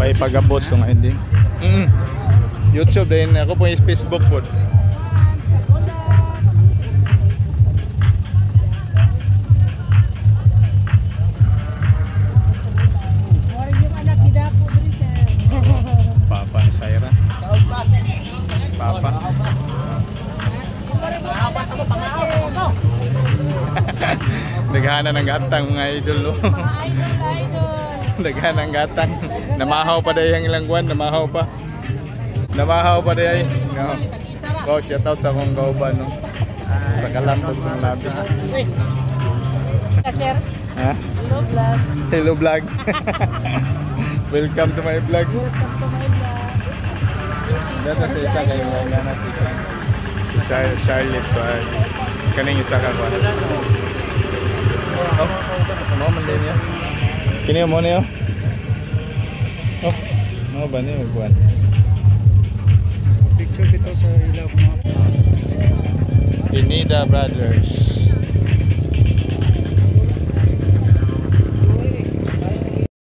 paipagabos so nga hindi. YouTube din ako po yung Facebook po. Papa ni Syra. Papa. Naghana ng gatang mga idol no. Naghana ng gatang. Namahaw pa dahil ang ilang buwan, namahaw pa. Namahaw pa dahil. No. Oh, shout out sa akong kauban no. Sa kalambot sa labi. Sir. Ha? Hello vlog. Hello vlog. Welcome to my vlog. Welcome to my vlog. Dito sa isa kayo nga na si Charlotte to ay kaning isa ka ko. Oh, mo man din ya. Kini mo niyo. Oh, mo ba ni magbuan? Picture dito sa ilaw mo. Pinida Brothers.